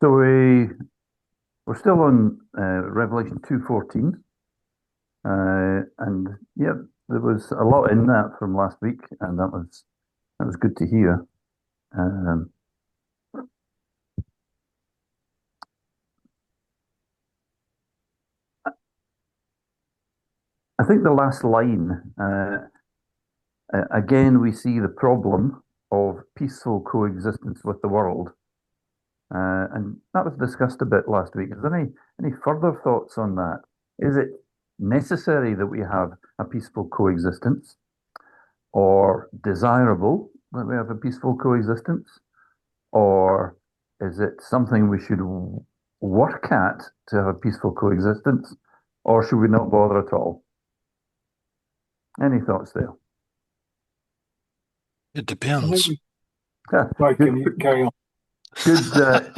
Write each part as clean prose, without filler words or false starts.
So we're still on Revelation 2:14, and yeah, there was a lot in that from last week, and that was good to hear. Um, I think the last line, again, we see the problem of peaceful coexistence with the world. And that was discussed a bit last week. Is there any further thoughts on that? Is it necessary that we have a peaceful coexistence, or desirable that we have a peaceful coexistence, or is it something we should work at to have a peaceful coexistence, or should we not bother at all? Any thoughts there? It I think depends. sorry, Good, can you carry on? good.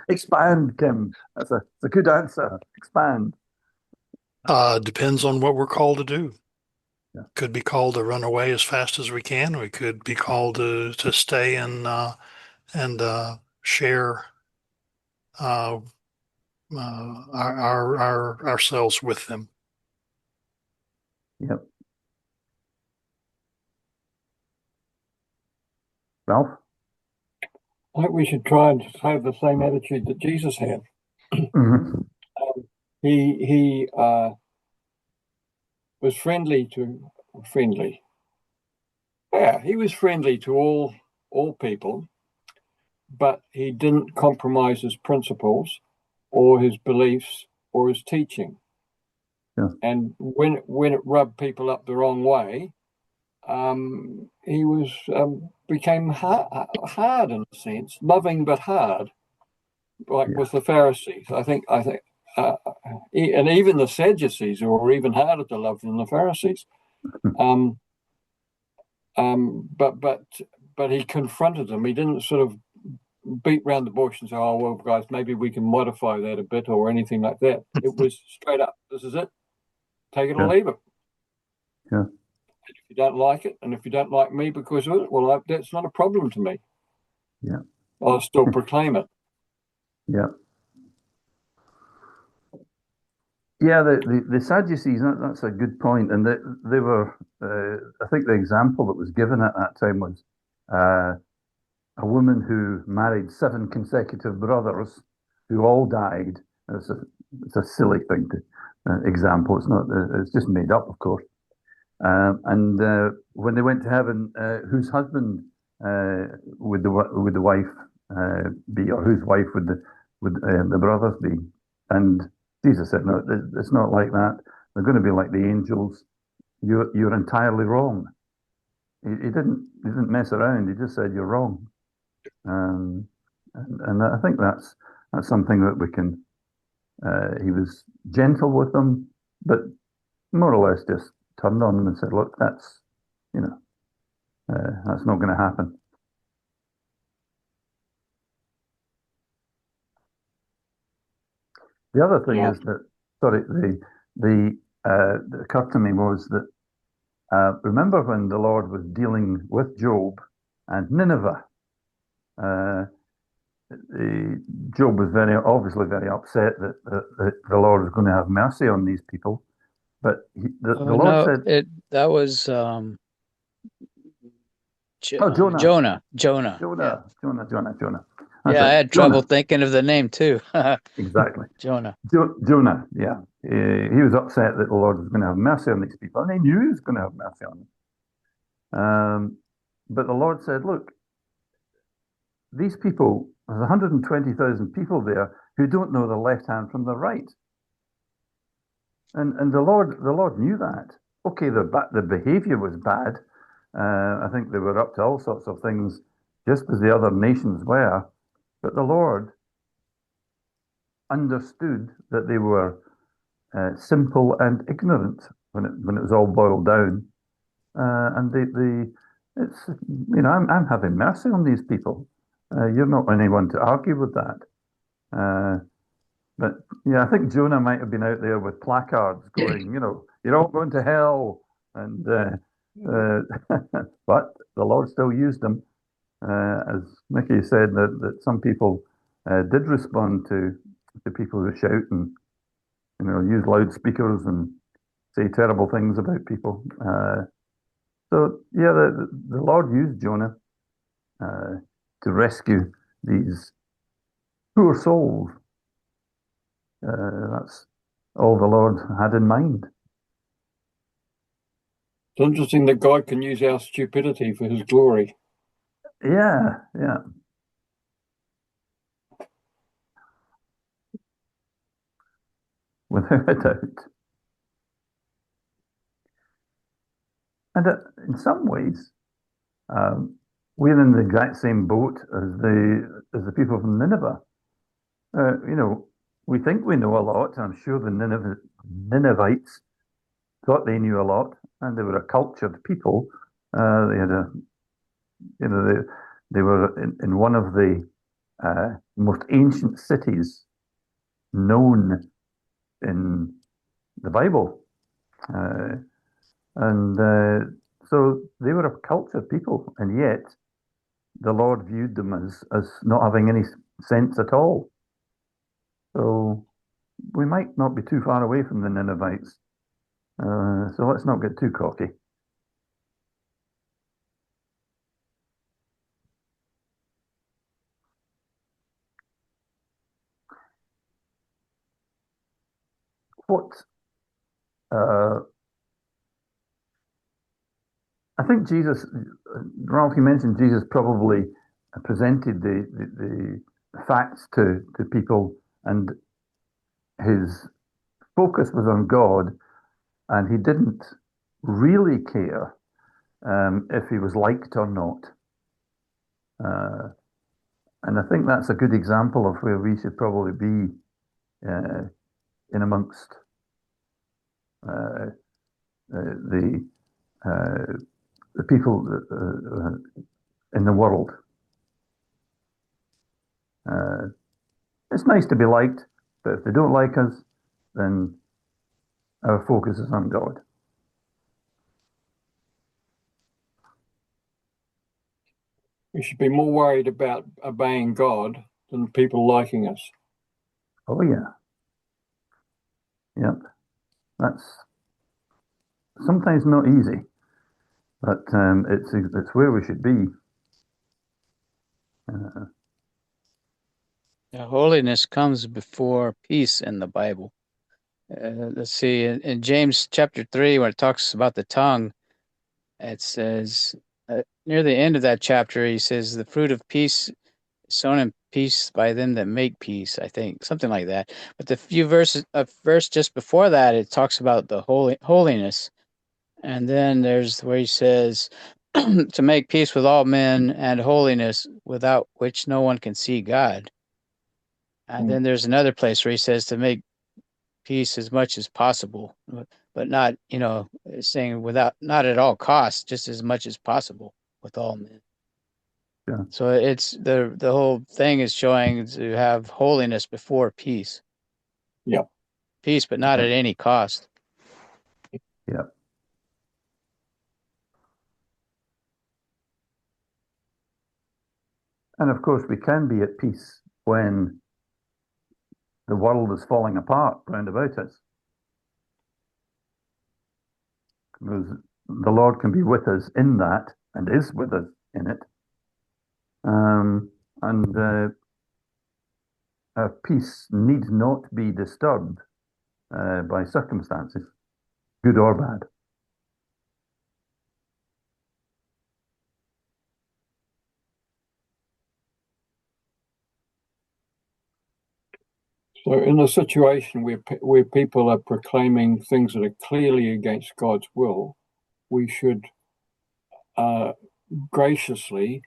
Expand, Kim. That's a good answer. Expand. Depends on what we're called to do. Yeah. Could be called to run away as fast as we can. We could be called to stay and share uh, our ourselves with them. Yep. Ralph? I think we should try and have the same attitude that Jesus had. Mm-hmm. He was friendly. Yeah, he was friendly to all people, but he didn't compromise his principles or his beliefs or his teaching. Yeah. And when it rubbed people up the wrong way, he was became hard in a sense, loving but hard, like Yeah. with the Pharisees. I think, and even the Sadducees were even harder to love than the Pharisees. Um, but he confronted them. He didn't sort of beat around the bush and say, "Oh well, guys, maybe we can modify that a bit" or anything like that. It was straight up. This is it. Take it or Yeah. leave it. Yeah. If you don't like it, and if you don't like me because of it, well, that's not a problem to me. Yeah. I'll still proclaim it. Yeah. Yeah, the Sadducees, that's a good point. And they were, I think the example that was given at that time was a woman who married seven consecutive brothers who all died. It's a silly thing to example. It's not, it's just made up, of course. And when they went to heaven, whose husband would the wife be, or whose wife would the brothers be? And Jesus said, "No, it's not like that. They're going to be like the angels. You're entirely wrong." He didn't mess around. He just said you're wrong. And I think that's something that we can. He was gentle with them, but more or less just turned on them and said, "Look, you know, that's not going to happen." The other thing Yeah. is that, sorry, that occurred to me was that remember when the Lord was dealing with Job and Nineveh. Uh, Job was obviously very upset that the Lord was going to have mercy on these people, but the Lord No, said, that was "Oh, Jonah, Jonah. Jonah. Yeah. Jonah. That's Yeah, I it, had trouble Jonah." thinking of the name too. Exactly. Jonah. Jonah, yeah. He was upset that the Lord was going to have mercy on these people, and he knew he was going to have mercy on them. But the Lord said, "Look, these people, there's 120,000 people there who don't know the left hand from the right." And the Lord knew that. Okay, the behavior was bad. I think they were up to all sorts of things, just as the other nations were. But the Lord understood that they were simple and ignorant when it was all boiled down. And it's I'm having mercy on these people. You're not anyone to argue with that. But yeah, I think Jonah might have been out there with placards going, "You're all going to hell," and but the Lord still used them, as Mickey said that some people did respond to people who shout and use loudspeakers and say terrible things about people. So yeah, the Lord used Jonah to rescue these poor souls. That's all the Lord had in mind. It's interesting that God can use our stupidity for his glory. Yeah. Without a doubt. And in some ways, we're in the exact same boat as the people from Nineveh. We think we know a lot. I'm sure the Ninevites thought they knew a lot, and they were a cultured people. They had they were in one of the most ancient cities known in the Bible, and so they were a cultured people, and yet the Lord viewed them as not having any sense at all. So we might not be too far away from the Ninevites. So let's not get too cocky. What I think Jesus, Ralph, you mentioned Jesus probably presented the facts to people, and his focus was on God, and he didn't really care if he was liked or not. And I think that's a good example of where we should probably be in amongst the people in the world. It's nice to be liked, but if they don't like us, then our focus is on God. We should be more worried about obeying God than people liking us. Oh yeah. Yep. That's sometimes not easy, but it's where we should be. Holiness comes before peace in the Bible. Let's see, in James chapter 3, when it talks about the tongue, it says, near the end of that chapter, he says, the fruit of peace is sown in peace by them that make peace, I think, something like that. But the verse just before that, it talks about the holiness. And then there's where he says, to make peace with all men and holiness, without which no one can see God. And then there's another place where he says to make peace as much as possible, but not, saying not at all costs, just as much as possible with all men. Yeah. So it's the whole thing is showing to have holiness before peace. Yeah. Peace, but not at any cost. Yeah. And of course, we can be at peace when the world is falling apart round about us. Because the Lord can be with us in that, and is with us in it. And our peace need not be disturbed by circumstances, good or bad. So in a situation where people are proclaiming things that are clearly against God's will, we should graciously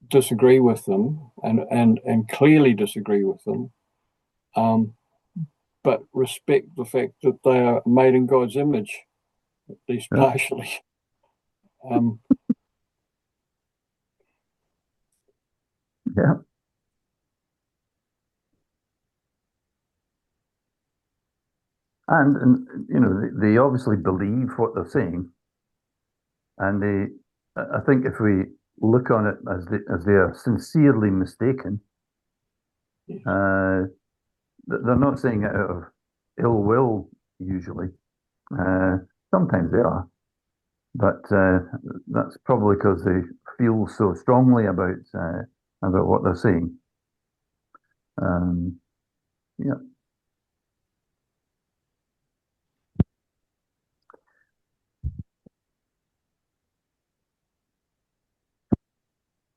disagree with them and clearly disagree with them, but respect the fact that they are made in God's image, at least partially. Yeah. And they obviously believe what they're saying, and I think if we look on it as they are sincerely mistaken, They're not saying it out of ill will usually. Sometimes they are, but that's probably because they feel so strongly about what they're saying. Yeah.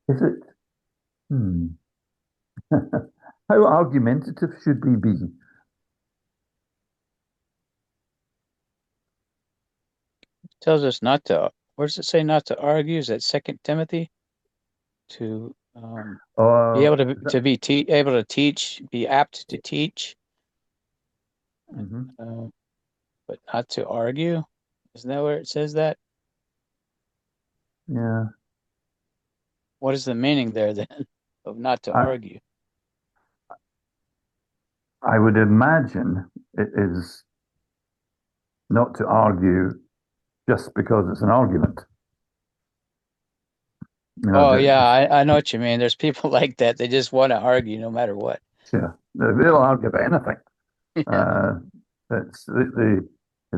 Is it? How argumentative should we be? Tells us not to. Where does it say not to argue? Is that 2 Timothy? To be able to be able to teach, be apt to teach, but not to argue. Isn't that where it says that? Yeah. What is the meaning there then of not to argue? I would imagine it is not to argue just because it's an argument. I know what you mean. There's people like that. They just want to argue no matter what. Yeah, they'll argue about anything. Yeah. It's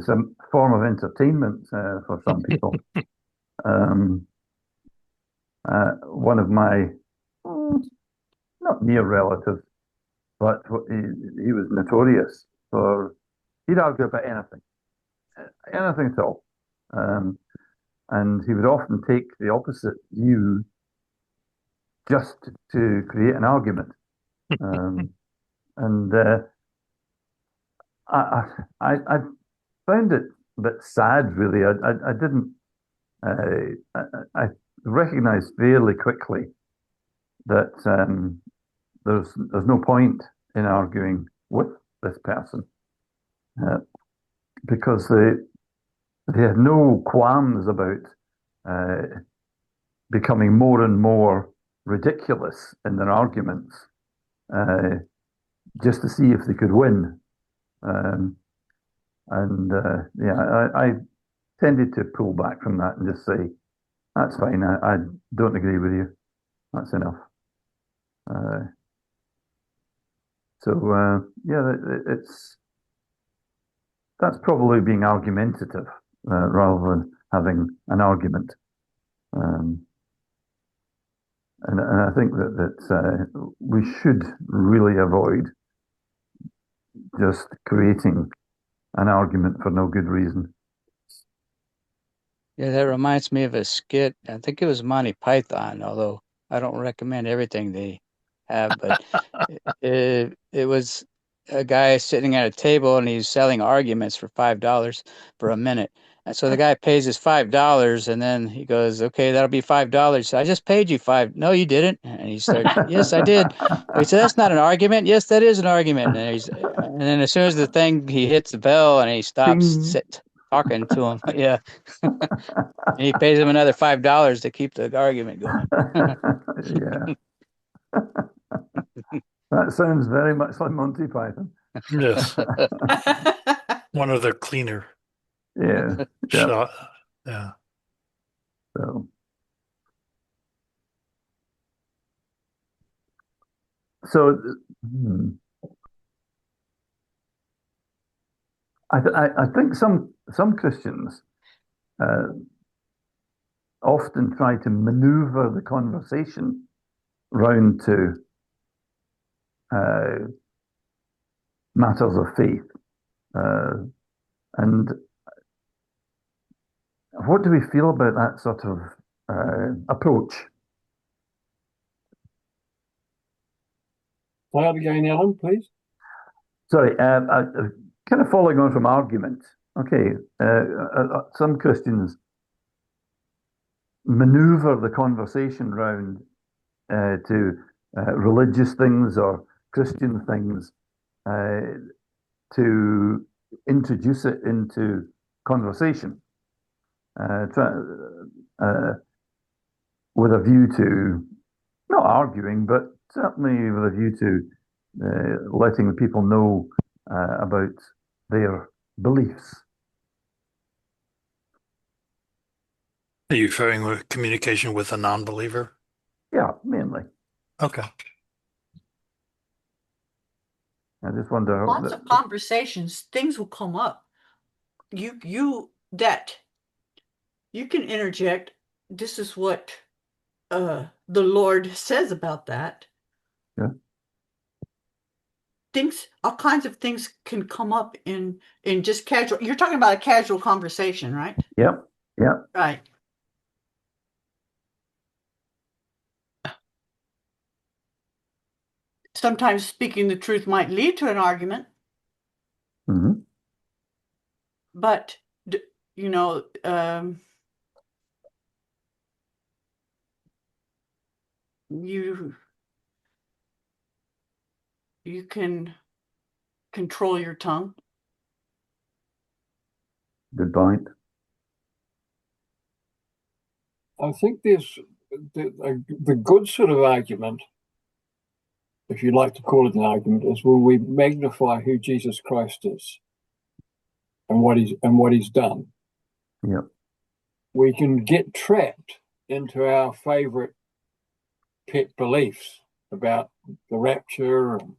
a form of entertainment for some people. One of my not near relatives, but he was notorious for he'd argue about anything at all, and he would often take the opposite view just to create an argument. And I found it a bit sad, really. I didn't. I recognized fairly quickly that there's no point in arguing with this person because they had no qualms about becoming more and more ridiculous in their arguments just to see if they could win. I tended to pull back from that and just say, that's fine, I don't agree with you. That's enough. That's probably being argumentative rather than having an argument. And I think that we should really avoid just creating an argument for no good reason. Yeah, that reminds me of a skit. I think it was Monty Python, although I don't recommend everything they have, but it was a guy sitting at a table and he's selling arguments for $5 for a minute. And so the guy pays his $5 and then he goes, okay, that'll be $5. So I just paid you $5. No, you didn't. And he starts, yes, I did. He said, that's not an argument. Yes, that is an argument. And then as soon as he hits the bell and he stops talking to him. Yeah. And he pays him another $5 to keep the argument going. Yeah. That sounds very much like Monty Python. Yes. One of the cleaner. Yeah. Shot. Yeah. So I think some Christians often try to maneuver the conversation round to matters of faith. And what do we feel about that sort of approach? Say it again, Alan, please. Sorry, kind of following on from argument. Okay, some Christians maneuver the conversation round to religious things or Christian things to introduce it into conversation with a view to not arguing, but certainly with a view to letting the people know about their beliefs. Are you referring to communication with a non-believer? Yeah, mainly. Okay. I just wonder. Lots of conversations, things will come up. You can interject. This is what the Lord says about that. Yeah. Things, all kinds of things can come up in just casual. You're talking about a casual conversation, right? Yep. Yep. Right. Sometimes speaking the truth might lead to an argument, Mm-hmm. but you know, you can control your tongue. Good point. I think there's the good sort of argument, if you like to call it an argument, is when we magnify who Jesus Christ is and what he's done. Yep. We can get trapped into our favorite pet beliefs about the rapture and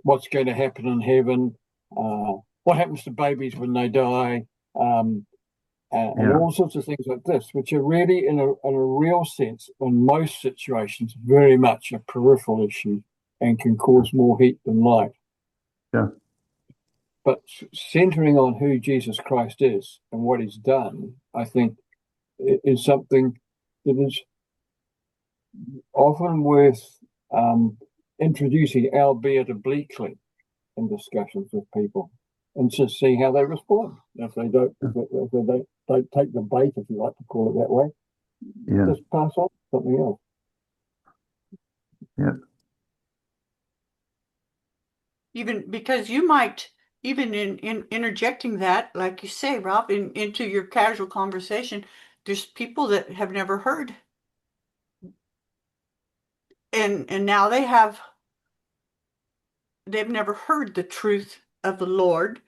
what's going to happen in heaven, what happens to babies when they die, and all sorts of things like this, which are really, in a real sense, in most situations, very much a peripheral issue and can cause more heat than light. Yeah. But centering on who Jesus Christ is and what he's done, I think, is something that is often worth introducing, albeit obliquely, in discussions with people, and just see how they respond. If they don't take the bait, if you like to call it that way, just pass on to something else. Yeah. Even because you might, even in interjecting that, like you say, Rob, into your casual conversation, there's people that have never heard. And now they've never heard the truth of the Lord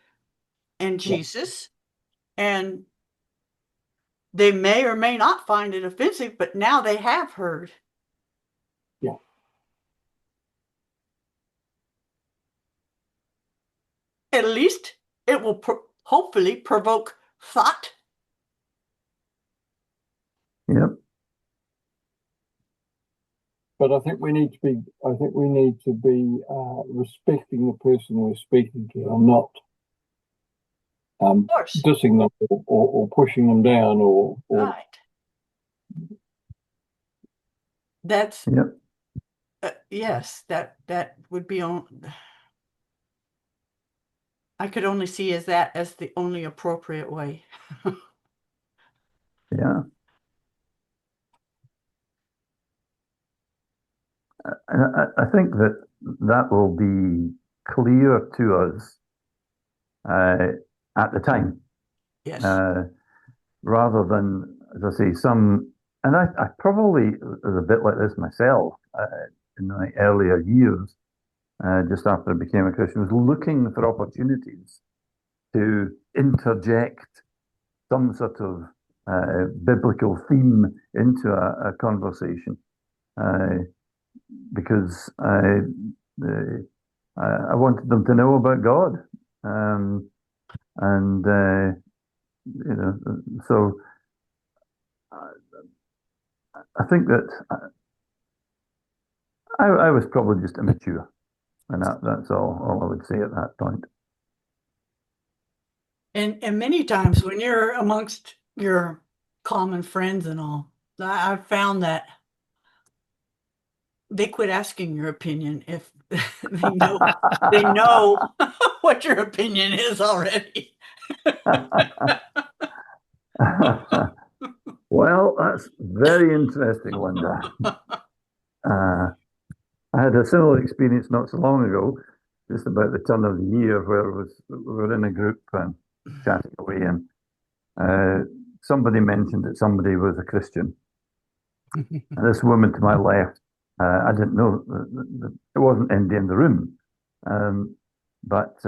and Jesus, and they may or may not find it offensive, but now they have heard. Yeah. At least it will hopefully provoke thought. Yep. But I think we need to be respecting the person we're speaking to, and not dissing them or pushing them down or right. That's yes, that would be on. I could only see as the only appropriate way. Yeah. And I think that will be clear to us at the time. Yes. Rather than, as I say, and I probably was a bit like this myself in my earlier years, just after I became a Christian, was looking for opportunities to interject some sort of biblical theme into a conversation. Because I wanted them to know about God, so I think that I was probably just immature, and that's all I would say at that point. And many times when you're amongst your common friends and all, I've found that they quit asking your opinion if they know what your opinion is already. Well, that's very interesting, Linda. I had a similar experience not so long ago, just about the turn of the year, where we were in a group and chatting away, and somebody mentioned that somebody was a Christian. And this woman to my left, I didn't know, it wasn't India in the room, but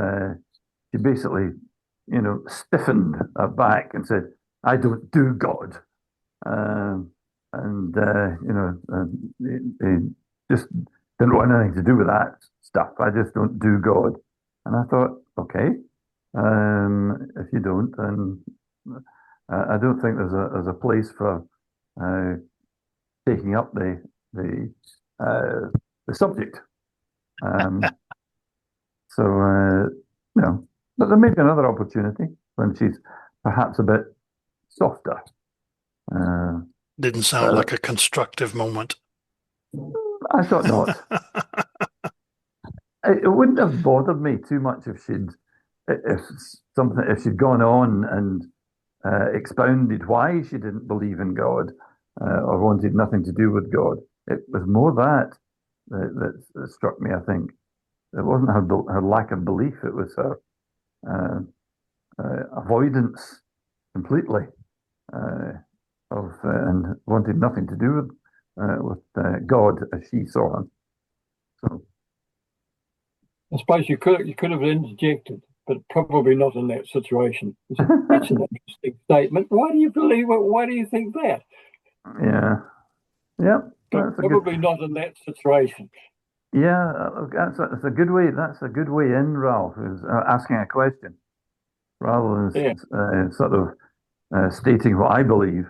she basically, stiffened her back and said, "I don't do God." Just didn't want anything to do with that stuff. I just don't do God. And I thought, okay, if you don't, then I don't think there's a place for taking up the subject. So but there may be another opportunity when she's perhaps a bit softer. Didn't sound like a constructive moment. I thought not. It wouldn't have bothered me too much if she'd gone on and expounded why she didn't believe in God or wanted nothing to do with God. It was more that struck me. I think it wasn't her lack of belief; it was her avoidance completely of and wanted nothing to do with God as she saw him. So I suppose you could have interjected, but probably not in that situation. That's an interesting statement. Why do you believe it? Why do you think that? yeah, But probably not in that situation. Yeah, that's a good way. That's a good way in, Ralph, is asking a question rather than sort of stating what I believe.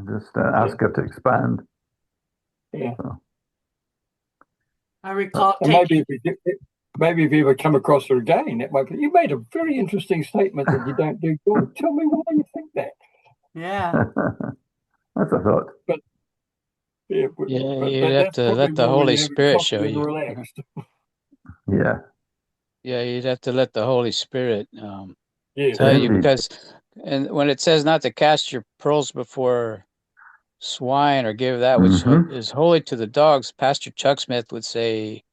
Just ask her to expand. Yeah. So. I recall maybe if you ever come across her again, that might be, you made a very interesting statement that you don't do God. Tell me why you think that. Yeah. That's a thought. But you'd have to let the Holy Spirit show you. Relaxed. Yeah. Yeah, you'd have to let the Holy Spirit Yes. tell you, because and when it says not to cast your pearls before swine or give that which is holy to the dogs, Pastor Chuck Smith would say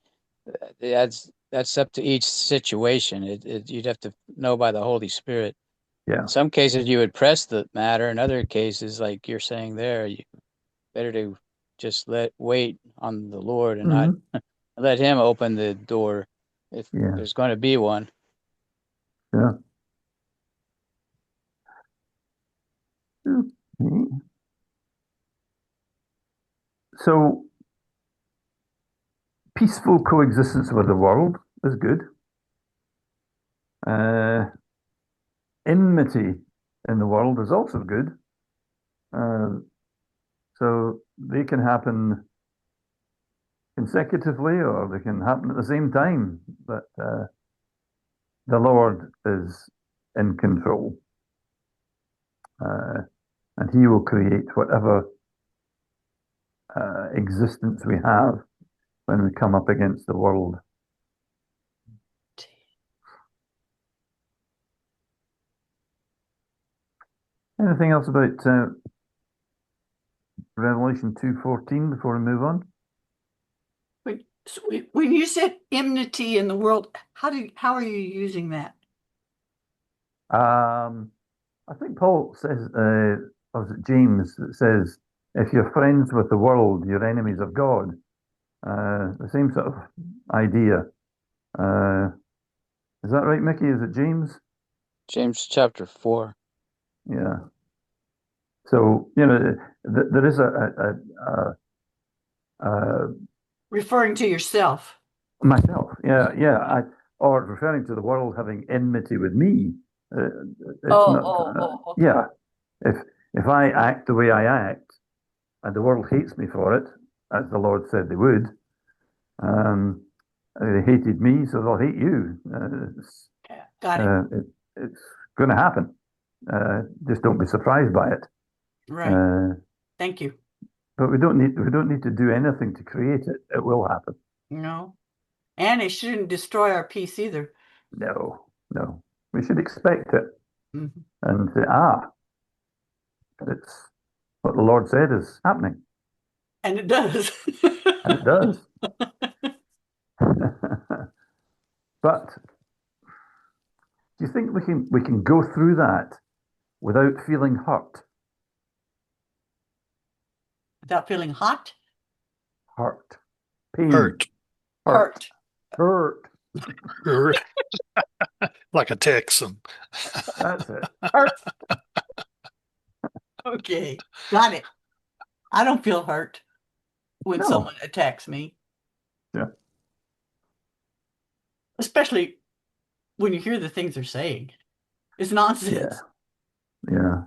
that's up to each situation. You'd have to know by the Holy Spirit. Yeah. In some cases you would press the matter. In other cases, like you're saying there, you better to just wait on the Lord and not let him open the door if there's going to be one. Yeah. Okay. So peaceful coexistence with the world is good. Enmity in the world is also good. So they can happen consecutively or they can happen at the same time. But the Lord is in control. And he will create whatever existence we have when we come up against the world. Anything else about Revelation 2:14 before we move on? When you said enmity in the world, how are you using that? I think Paul says, or is it James that says, if you're friends with the world, you're enemies of God. The same sort of idea. Is that right, Mickey? Is it James? James chapter 4. Yeah. So, there is referring to yourself. Myself, yeah. Or referring to the world having enmity with me. Okay. Yeah. If I act the way I act, and the world hates me for it, as the Lord said they would, they hated me, so they'll hate you. Got it. It's going to happen. Just don't be surprised by it. Right. Thank you. But we don't need to do anything to create it. It will happen. No. And it shouldn't destroy our peace either. No. We should expect it. And say, it's what the Lord said is happening. And it does. And it does. But do you think we can go through that without feeling hurt? Without feeling hot? Hurt. Pain. Hurt. Like a Texan. That's it. Hurt. Okay. Got it. I don't feel hurt when someone attacks me. Yeah. Especially when you hear the things they're saying. It's nonsense. Yeah.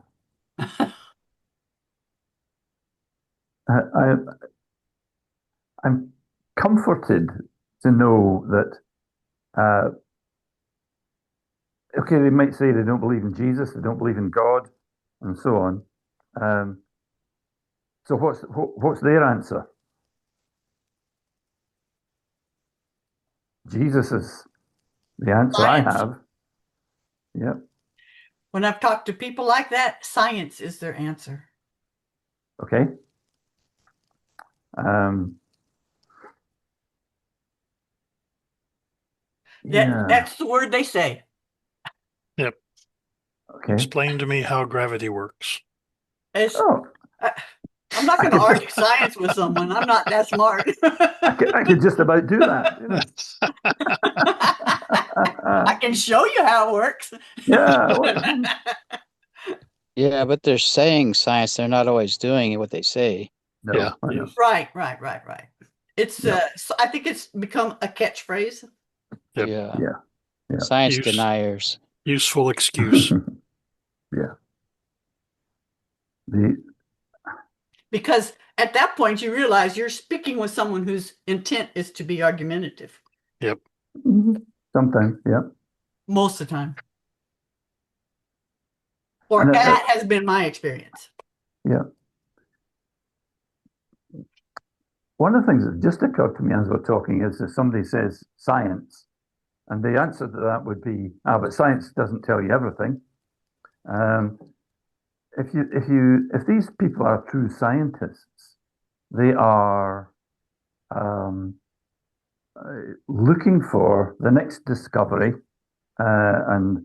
I, I'm comforted to know that, okay, they might say they don't believe in Jesus, they don't believe in God, and so on. So what's their answer? Jesus is the answer I Science. have. Yep. When I've talked to people like that, science is their answer. Okay. Yeah. That's the word they say. Yep. Okay. Explain to me how gravity works. Oh, I'm not going to argue science with someone. I'm not that smart. I could just about do that. You know? I can show you how it works. Yeah. Well, Yeah, but they're saying science. They're not always doing what they say. no, Yeah. I know. Right. It's Yeah. so I think it's become a catchphrase. Yep. Yeah. Yeah. Science Use- deniers. Useful excuse. Yeah. Because at that point you realize you're speaking with someone whose intent is to be argumentative. Yep. Sometimes, yeah. Most of the time. Or And that has been my experience. yeah. One of the things that just occurred to me as we're talking is if somebody says science, and the answer to that would be, but science doesn't tell you everything. If these people are true scientists, they are looking for the next discovery and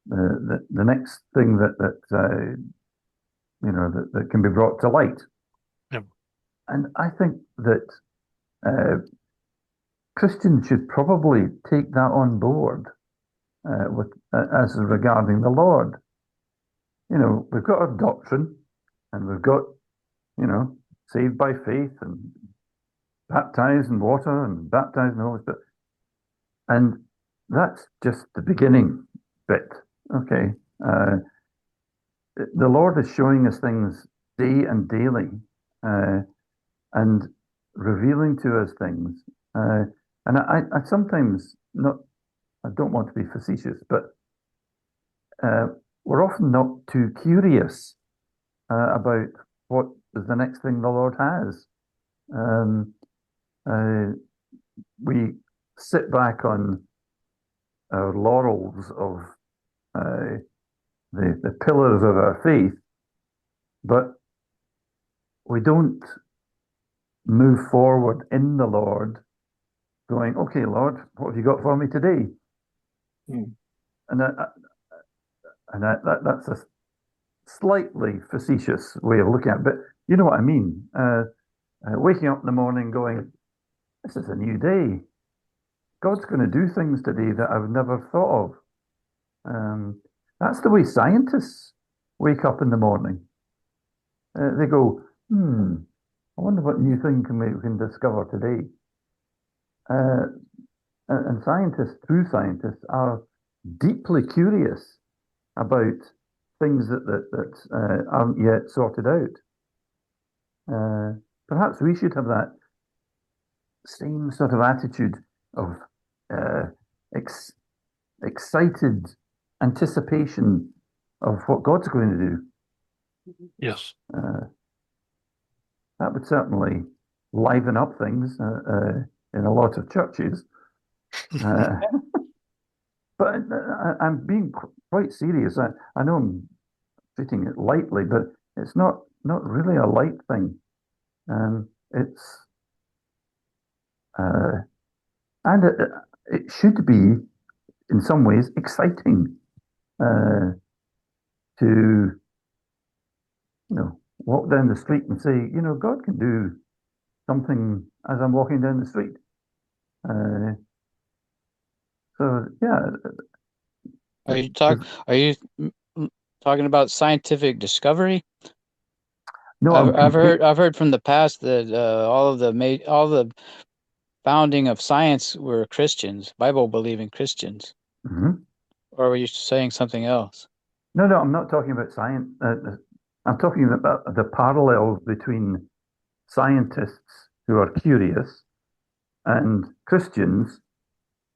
the next thing that can be brought to light. Yep. And I think that Christians should probably take that on board as regarding the Lord. You know, we've got our doctrine, and we've got, saved by faith and baptized in water and baptized in the Holy Spirit. And that's just the beginning bit. Okay. The Lord is showing us things day and daily and revealing to us things. And I sometimes I don't want to be facetious, but we're often not too curious about what is the next thing the Lord has. We sit back on our laurels of the pillars of our faith, but we don't move forward in the Lord going, okay, Lord, what have you got for me today? And that's a slightly facetious way of looking at it, but you know what I mean. Waking up in the morning going, this is a new day. God's going to do things today that I've never thought of. That's the way scientists wake up in the morning. They go, I wonder what new thing we can discover today. And scientists, true scientists, are deeply curious about things that aren't yet sorted out. Perhaps we should have that same sort of attitude of excited anticipation of what God's going to do. Yes. That would certainly liven up things in a lot of churches. But I'm being quite serious. I know I'm treating it lightly, but it's not really a light thing. It's and it should be in some ways exciting to walk down the street and say, God can do something as I'm walking down the street. So yeah. Are you talking about scientific discovery? No, I've heard from the past that all the founding of science were Christians, Bible believing Christians, Mhm. or were you saying something else? No, no, I'm not talking about science. I'm talking about the parallels between scientists who are curious and Christians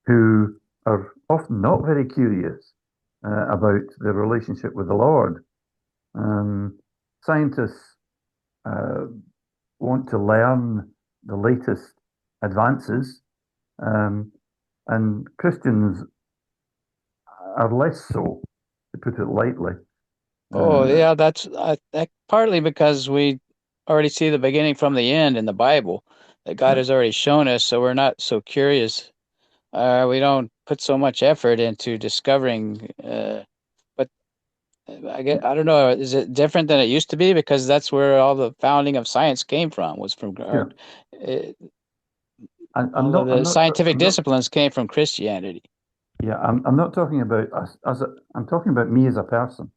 who are often not very curious about their relationship with the Lord. Scientists uh, want to learn the latest advances, and Christians are less so, to put it lightly. Oh, Uh, yeah, that partly because we already see the beginning from the end in the Bible that God yeah, has already shown us, so we're not so curious. We don't put so much effort into discovering. But I don't know. Is it different than it used to be? Because that's where all the founding of science came from. Was from yeah. uh, I'm all of not. I'm the not. scientific I'm not. disciplines came from Christianity. Yeah, I'm not talking about us as a, I'm talking about me as a person.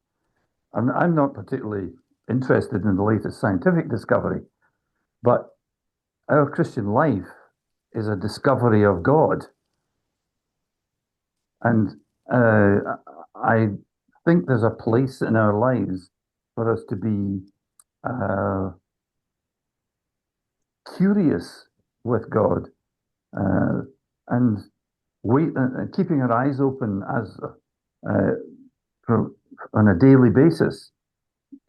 I'm not particularly interested in the latest scientific discovery, but our Christian life is a discovery of God. And I think there's a place in our lives for us to be uh, curious with God uh, and wait, keeping our eyes open as uh, for, on a daily basis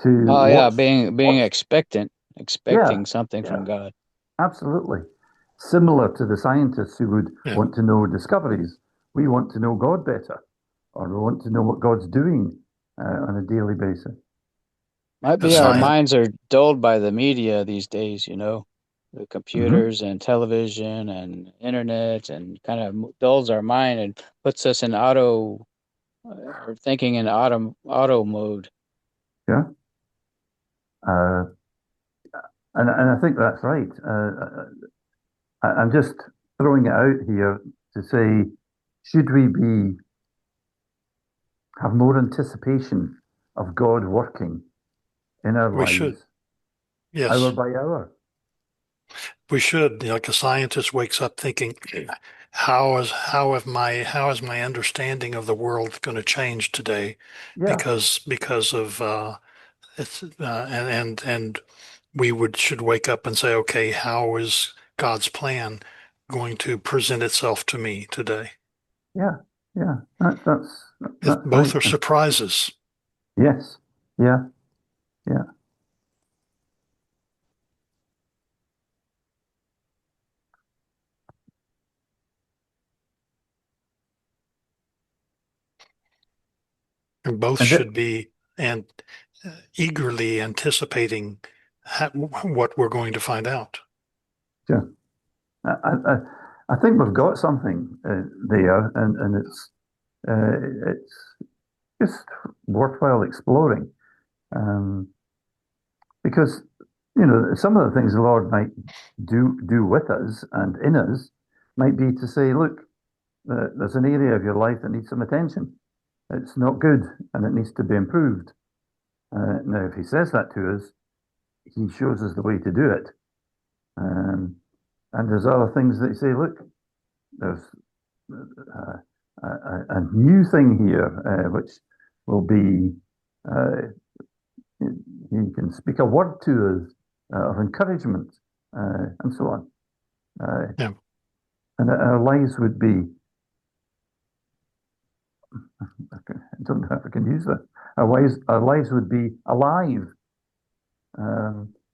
to Oh yeah, being what's expectant, yeah, expecting something yeah, from God. absolutely. Similar to the scientists who would Yeah. want to know discoveries, we want to know God better, or we want to know what God's doing on a daily basis. Might The be our Uh, science. minds are dulled by the media these days, the mhm. computers and television and internet, and kind of dulls our mind and puts us in auto or thinking in auto mode. Yeah, uh, and I think that's right. I'm just throwing it out here to say, should we be have more anticipation of God working in our We should. lives, hour Yes, by hour? we should. Like a scientist wakes up thinking, how is my understanding of the world going to change today Yeah, because of and we would should wake up and say, okay, how is God's plan going to present itself to me today? yeah, yeah. That's right. Both are surprises, Yes, yeah, yeah. and both And it, should be and eagerly anticipating what we're going to find out. yeah. I, I, I think we've got something there, and it's just worthwhile exploring. Um, because some of the things the Lord might do with us and in us might be to say, look, there's an area of your life that needs some attention. It's not good and it needs to be improved. Now, if He says that to us, He shows us the way to do it. Um, and there's other things that you say, look, there's a new thing here, which will be He can speak a word to us of encouragement and so on. Uh, Yeah. and our lives would be, I don't know if I can use that, our lives would be alive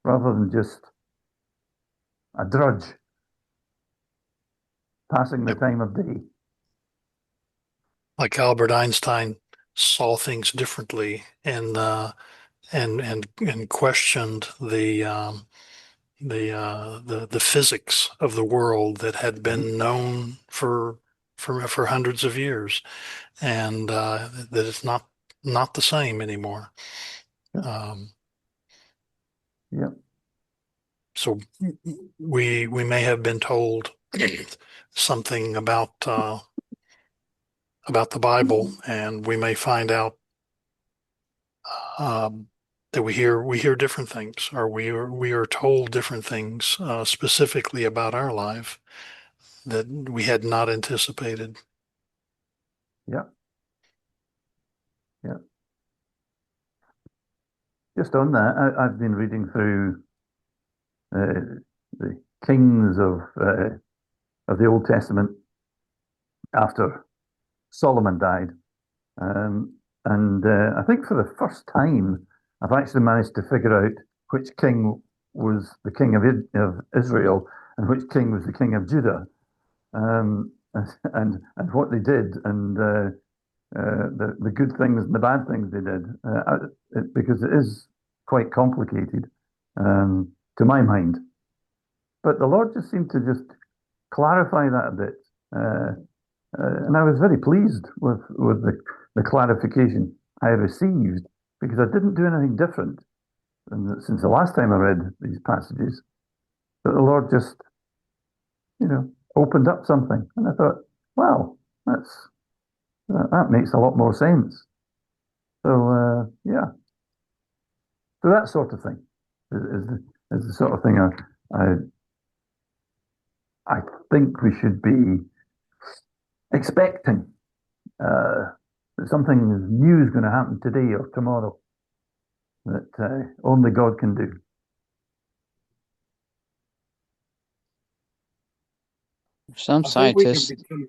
rather than just a drudge passing the Yep. time of day. Like Albert Einstein saw things differently and questioned the physics of the world that had Mhm. been known for hundreds of years, and that it's not the same anymore. Yeah, Um, yeah, so we may have been told something about the Bible, and we may find out um, that we hear different things, or we are told different things specifically about our life. that we had not anticipated. Yeah. Yeah. Just on that, I've been reading through the kings of the Old Testament after Solomon died. And I think for the first time, I've actually managed to figure out which king was the king of Israel and which king was the king of Judah, and what they did, and the good things and the bad things they did, because it is quite complicated to my mind. But the Lord just seemed to just clarify that a bit. And I was very pleased with the clarification I received, because I didn't do anything different since the last time I read these passages. But the Lord just, opened up something, and I thought, wow, that makes a lot more sense. So yeah, so that sort of thing is the sort of thing I think we should be expecting. That something new is going to happen today or tomorrow that only God can do. Some I think we can scientists. become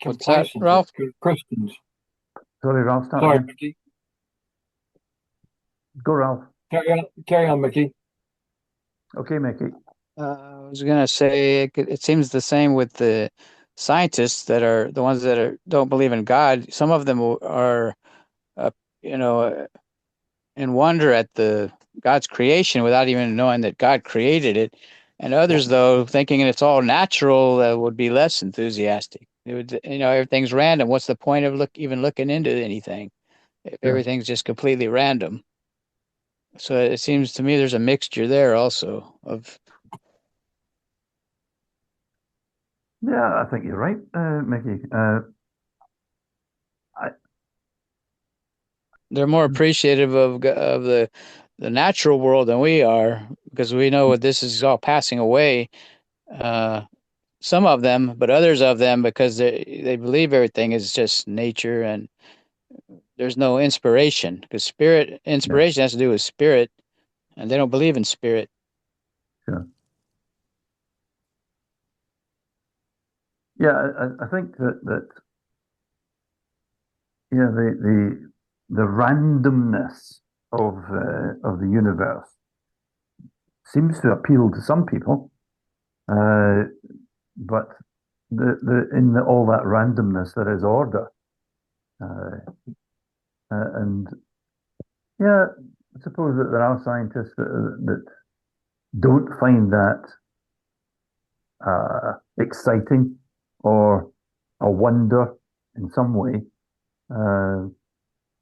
What's that, complacent Ralph? as Christians. Sorry, Ralph, start Sorry, again. Mickey. Go, Ralph. Carry on, Mickey. Okay, Mickey. I was gonna say it seems the same with the scientists that are the ones that don't believe in God. Some of them are, uh, you know, in wonder at the God's creation without even knowing that God created it, and others, though, thinking it's all natural, would be less enthusiastic. It would, everything's random. What's the point of even looking into anything if Yeah. everything's just completely random? So it seems to me there's a mixture there also of. Yeah, I think you're right, Mickey. They're more appreciative of the natural world than we are, because we know what this is all passing away. Some of them, but others of them, because they believe everything is just nature and there's no inspiration, because inspiration has to do with spirit, and they don't believe in spirit. Sure. Yeah, I think that the randomness of the universe seems to appeal to some people, but in all that randomness there is order, and yeah, I suppose that there are scientists that don't find that exciting or a wonder in some way.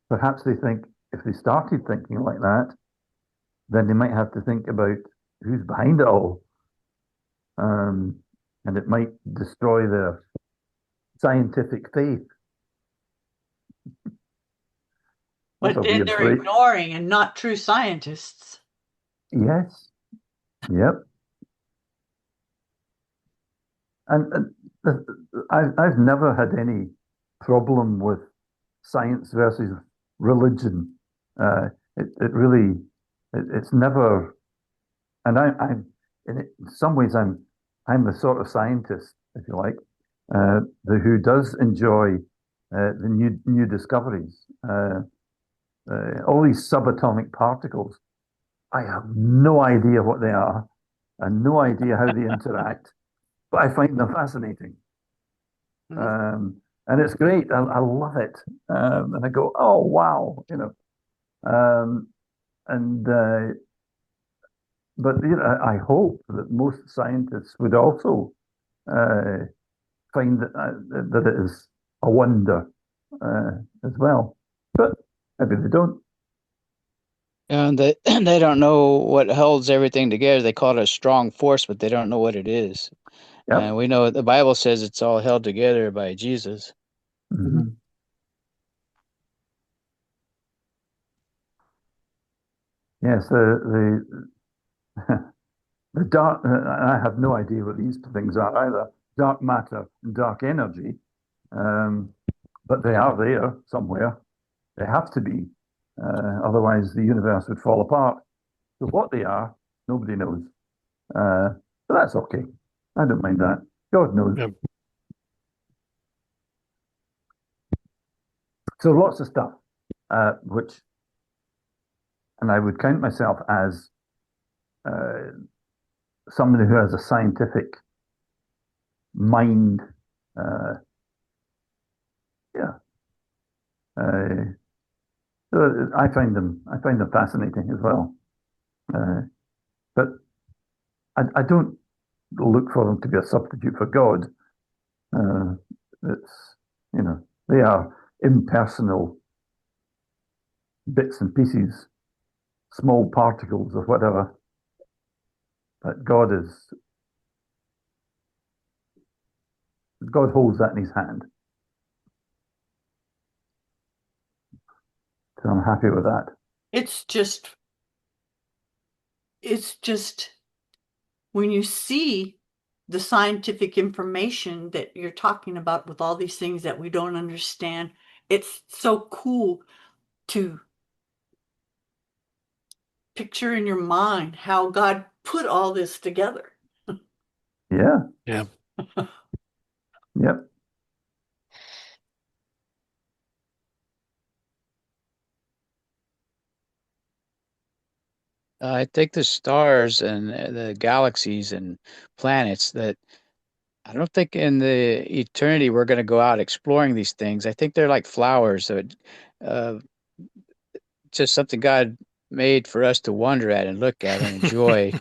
Perhaps they think if they started thinking like that, then they might have to think about who's behind it all. And it might destroy their scientific faith. But then they're ignoring and not true scientists. Yes. Yep. And I've never had any problem with science versus religion. It's never, and I'm in some ways I'm the sort of scientist, if you like, who does enjoy the new discoveries. All these subatomic particles, I have no idea what they are and no idea how they interact, but I find them fascinating. And it's great. I love it. And I go, oh, wow, but I hope that most scientists would also find that it is a wonder as well. But maybe they don't. And they don't know what holds everything together. They call it a strong force, but they don't know what it is. Yep. And we know the Bible says it's all held together by Jesus. Mm-hmm. Yes, the dark. I have no idea what these things are either. dark matter and dark energy, but they are there somewhere. They have to be, otherwise the universe would fall apart. So what they are, nobody knows. But that's okay. I don't mind that. God knows. Yep. So lots of stuff, which, and I would count myself as somebody who has a scientific mind. Yeah. So I find them fascinating as well. But I don't look for them to be a substitute for God. It's, they are impersonal bits and pieces, small particles of whatever. But God holds that in his hand. So I'm happy with that. It's just when you see the scientific information that you're talking about with all these things that we don't understand, it's so cool to picture in your mind how God put all this together. Yeah. Yeah. Yep. I think the stars and the galaxies and planets that I don't think in the eternity we're going to go out exploring these things. I think they're like flowers, so just something God made for us to wonder at and look at and enjoy.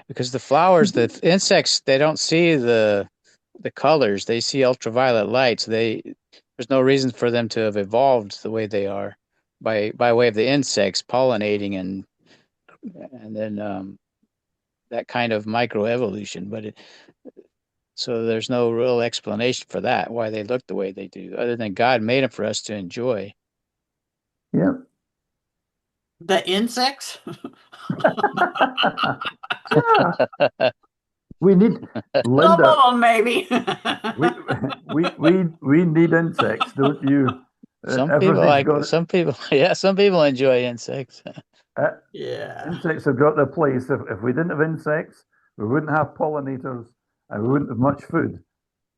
Because the flowers, the insects, they don't see the colors; they see ultraviolet light. So there's no reason for them to have evolved the way they are by way of the insects pollinating and then that kind of microevolution. So there's no real explanation for that, why they look the way they do, other than God made them for us to enjoy. Yeah. The insects? Yeah. We need Some Linda. of them, maybe. we need insects, don't you? Some Everything's got some people enjoy insects. Yeah. insects have got their place. If we didn't have insects, we wouldn't have pollinators and we wouldn't have much food.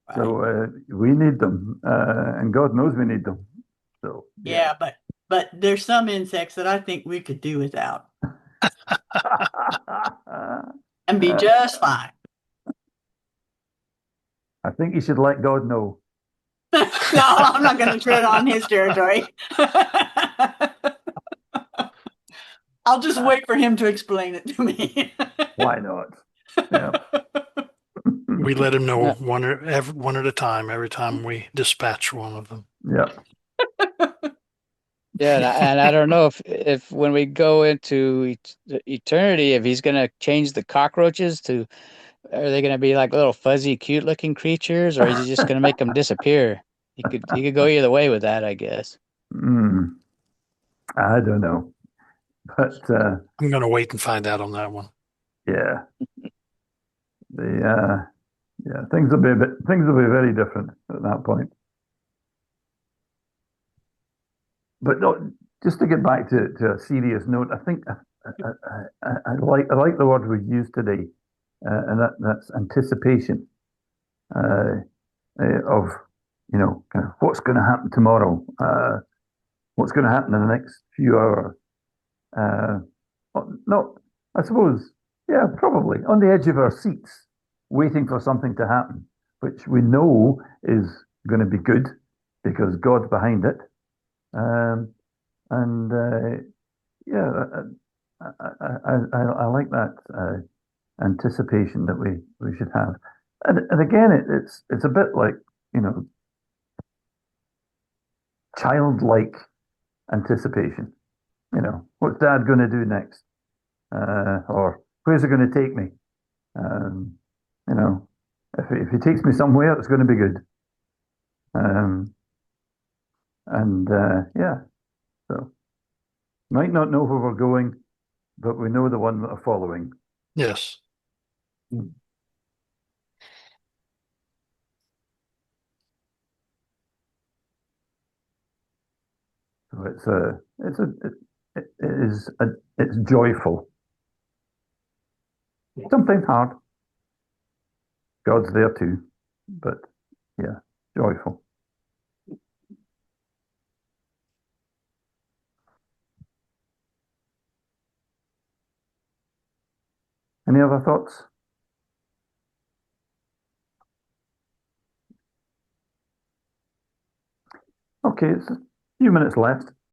Right. So we need them, and God knows we need them. So Yeah, but there's some insects that I think we could do without and be just fine. I think you should let God know. No, I'm not going to tread on his territory. I'll just wait for him to explain it to me. Why not? Yeah. We let him know Yeah. one at a time every time we dispatch one of them. Yeah. Yeah, and I don't know if when we go into eternity, if he's going to change the cockroaches to, are they going to be like little fuzzy, cute-looking creatures, or is he just going to make them disappear? He could go either way with that, I guess. I don't know, but I'm going to wait and find out on that one. yeah, things will be very different at that point. But no, just to get back to a serious note, I think I like the word we used today, and that's anticipation of kind of what's going to happen tomorrow, what's going to happen in the next few hours. No, I suppose, yeah, probably on the edge of our seats, waiting for something to happen, which we know is going to be good because God's behind it. Yeah, I like that anticipation that we should have, and again, it's a bit like childlike anticipation. What's Dad going to do next, or where's it going to take me? If he takes me somewhere, it's going to be good. Yeah, so might not know where we're going, but we know the one that are following. Yes. it's joyful. Sometimes hard. God's there too, but yeah, joyful. Any other thoughts? Okay, it's a few minutes left.